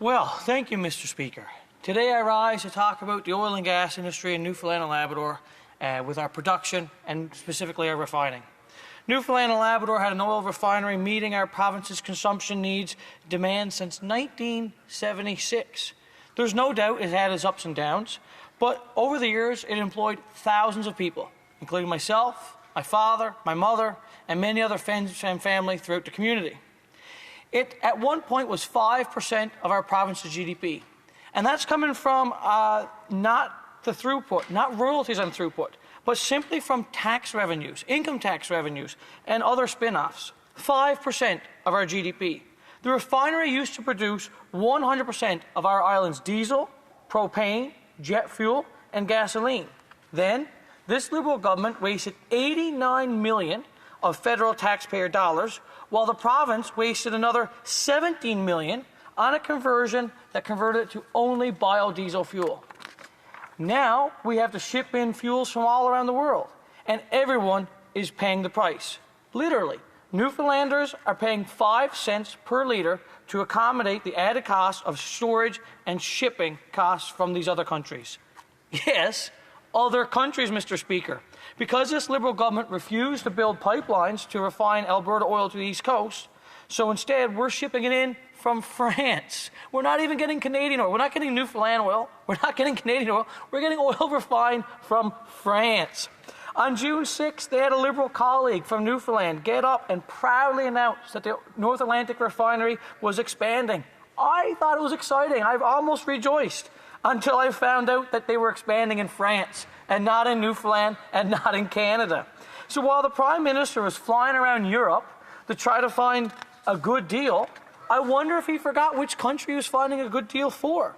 Well, thank you, Mr. Speaker. Today I rise to talk about the oil and gas industry in Newfoundland and Labrador with our production and specifically our refining. Newfoundland and Labrador had an oil refinery meeting our province's consumption needs demands since 1976. There's no doubt it had its ups and downs, but over the years it employed thousands of people, including myself, my father, my mother, and many other friends and family throughout the community. It, at one point, was 5% of our province's GDP. And that's coming from not the throughput, not royalties on throughput, but simply from tax revenues, income tax revenues, and other spin-offs. 5% of our GDP. The refinery used to produce 100% of our island's diesel, propane, jet fuel, and gasoline. Then, this Liberal government wasted $89 million of federal taxpayer dollars, while the province wasted another $17 million on a conversion that converted it to only biodiesel fuel. Now we have to ship in fuels from all around the world, and everyone is paying the price. Literally, Newfoundlanders are paying 5 cents per litre to accommodate the added cost of storage and shipping costs from these other countries. Yes, other countries, Mr. Speaker. Because this Liberal government refused to build pipelines to refine Alberta oil to the East Coast, so instead we're shipping it in from France. We're not even getting Canadian oil. We're not getting Newfoundland oil. We're not getting Canadian oil. We're getting oil refined from France. On June 6th, they had a Liberal colleague from Newfoundland get up and proudly announce that the North Atlantic refinery was expanding. I thought it was exciting. I've almost rejoiced until I found out that they were expanding in France and not in Newfoundland and not in Canada. So while the Prime Minister was flying around Europe to try to find a good deal, I wonder if he forgot which country he was finding a good deal for.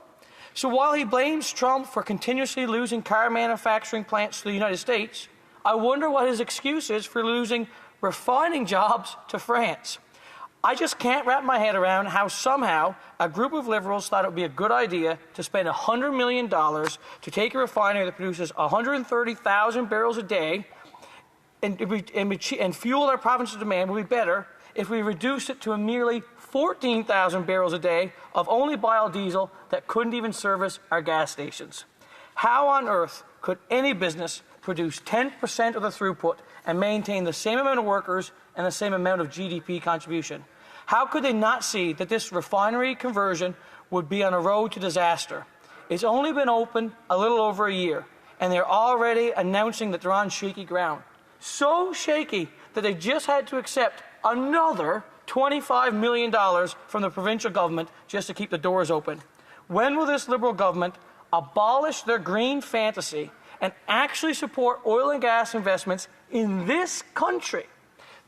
So while he blames Trump for continuously losing car manufacturing plants to the United States, I wonder what his excuse is for losing refining jobs to France. I just can't wrap my head around how somehow a group of Liberals thought it would be a good idea to spend $100 million to take a refinery that produces 130,000 barrels a day and fuel our province's demand would be better if we reduced it to a merely 14,000 barrels a day of only biodiesel that couldn't even service our gas stations. How on earth could any business produce 10% of the throughput and maintain the same amount of workers and the same amount of GDP contribution? How could they not see that this refinery conversion would be on a road to disaster? It's only been open a little over a year, and they're already announcing that they're on shaky ground. So shaky that they just had to accept another $25 million from the provincial government just to keep the doors open. When will this Liberal government abolish their green fantasy and actually support oil and gas investments in this country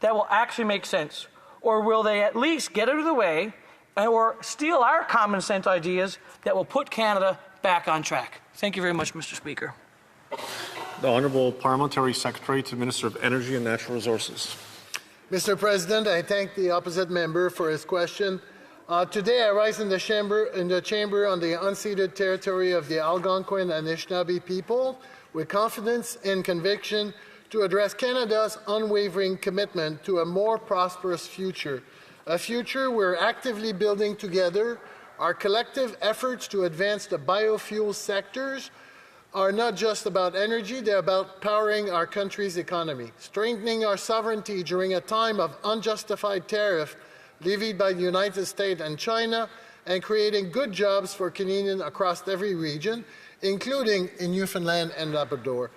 that will actually make sense? Or will they at least get out of the way or steal our common sense ideas that will put Canada back on track? Thank you very much, Mr. Speaker. The Honourable Parliamentary Secretary to the Minister of Energy and Natural Resources. Mr. President, I thank the opposite member for his question. Today I rise in the chamber on the unceded territory of the Algonquin and Anishinaabe people with confidence and conviction to address Canada's unwavering commitment to a more prosperous future, a future we're actively building together. Our collective efforts to advance the biofuel sectors are not just about energy, they're about powering our country's economy, strengthening our sovereignty during a time of unjustified tariff levied by the United States and China, and creating good jobs for Canadians across every region, including in Newfoundland and Labrador.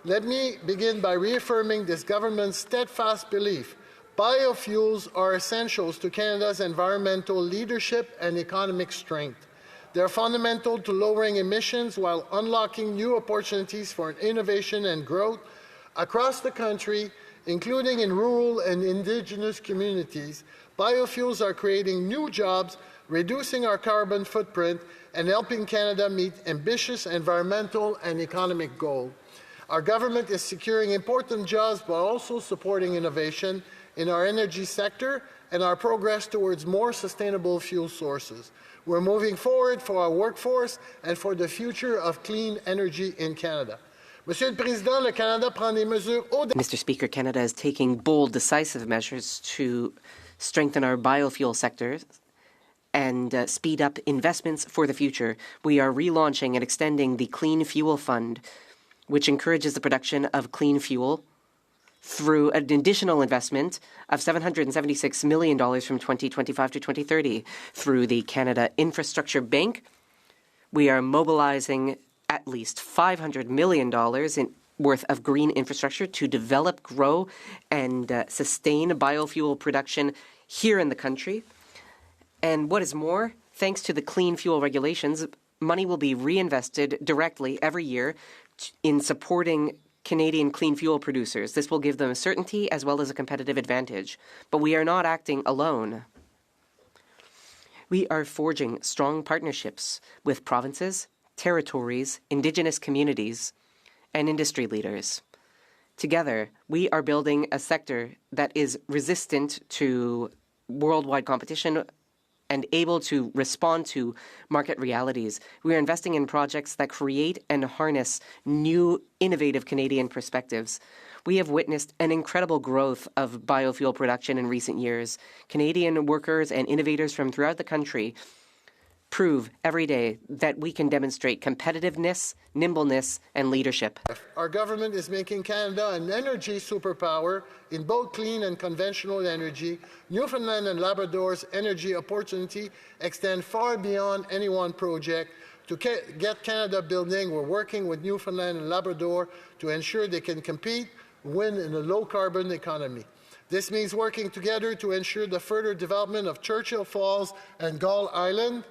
Let me begin by reaffirming this government's steadfast belief. Biofuels are essentials to Canada's environmental leadership and economic strength. They're fundamental to lowering emissions while unlocking new opportunities for innovation and growth across the country, including in rural and Indigenous communities. Biofuels are creating new jobs, reducing our carbon footprint, and helping Canada meet ambitious environmental and economic goals. Our government is securing important jobs while also supporting innovation in our energy sector and our progress towards more sustainable fuel sources. We're moving forward for our workforce and for the future of clean energy in Canada. Monsieur le Président, le Canada prend des mesures Mr. Speaker, Canada is taking bold, decisive measures to strengthen our biofuel sectors and speed up investments for the future. We are relaunching and extending the Clean Fuel Fund, which encourages the production of clean fuel through an additional investment of $776 million from 2025 to 2030. Through the Canada Infrastructure Bank, we are mobilizing at least $500 million worth of green infrastructure to develop, grow, and sustain biofuel production here in the country. And what is more, thanks to the clean fuel regulations, money will be reinvested directly every year in supporting Canadian clean fuel producers. This will give them a certainty as well as a competitive advantage. But we are not acting alone. We are forging strong partnerships with provinces, territories, Indigenous communities, and industry leaders. Together, we are building a sector that is resistant to worldwide competition and able to respond to market realities. We are investing in projects that create and harness new, innovative Canadian perspectives. We have witnessed an incredible growth of biofuel production in recent years. Canadian workers and innovators from throughout the country prove every day that we can demonstrate competitiveness, nimbleness, and leadership. Our government is making Canada an energy superpower in both clean and conventional energy. Newfoundland and Labrador's energy opportunity extend far beyond any one project. To get Canada building, we're working with Newfoundland and Labrador to ensure they can compete, win in a low-carbon economy. This means working together to ensure the further development of Churchill Falls and Gull Island,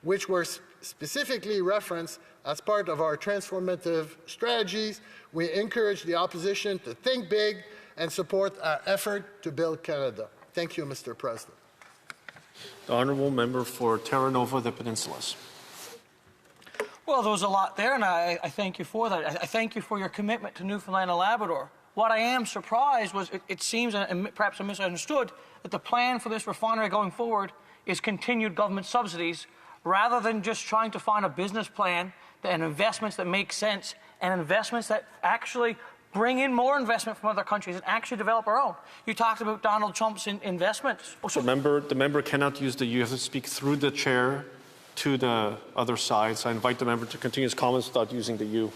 which were specifically referenced as part of our transformative strategies. We encourage the opposition to think big and support our effort to build Canada. Thank you, Mr. President. The honourable member for Terra Nova, the Peninsulas. Well, there was a lot there, and I thank you for that. I thank you for your commitment to Newfoundland and Labrador. What I am surprised was it seems, and perhaps I misunderstood, that the plan for this refinery going forward is continued government subsidies rather than just trying to find a business plan and investments that make sense and investments that actually bring in more investment from other countries and actually develop our own. You talked about Donald Trump's investments. The member cannot use the you. You have to speak through the chair to the other side. So I invite the member to continue his comments without using the you.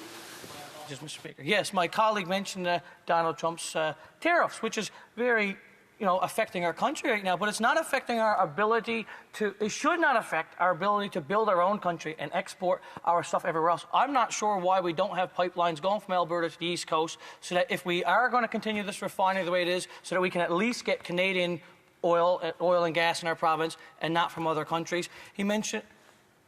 Mr. Speaker. Yes, my colleague mentioned Donald Trump's tariffs, which is very affecting our country right now, but it's not affecting our ability to, it should not affect our ability to build our own country and export our stuff everywhere else. I'm not sure why we don't have pipelines going from Alberta to the East Coast, so that if we are going to continue this refinery the way it is, so that we can at least get Canadian oil and gas in our province and not from other countries. He mentioned,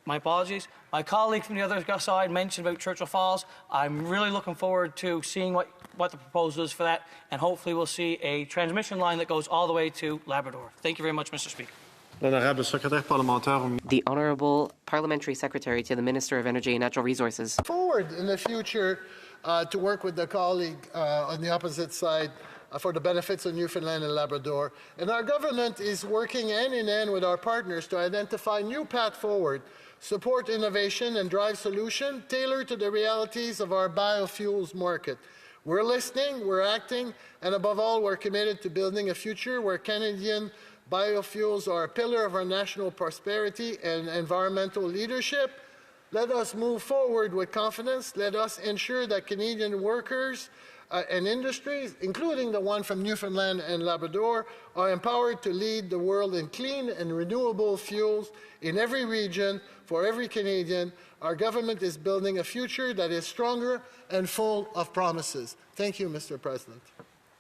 my apologies, my colleague from the other side mentioned about Churchill Falls. I'm really looking forward to seeing what the proposal is for that, and hopefully we'll see a transmission line that goes all the way to Labrador. Thank you very much, Mr. Speaker. The Honourable Parliamentary Secretary to the Minister of Energy and Natural Resources. Forward in the future to work with the colleague on the opposite side for the benefits of Newfoundland and Labrador. And our government is working hand in hand with our partners to identify new path forward, support innovation and drive solutions tailored to the realities of our biofuels market. We're listening, we're acting, and above all, we're committed to building a future where Canadian biofuels are a pillar of our national prosperity and environmental leadership. Let us move forward with confidence. Let us ensure that Canadian workers and industries, including the one from Newfoundland and Labrador, are empowered to lead the world in clean and renewable fuels in every region for every Canadian. Our government is building a future that is stronger and full of promises. Thank you, Mr. President.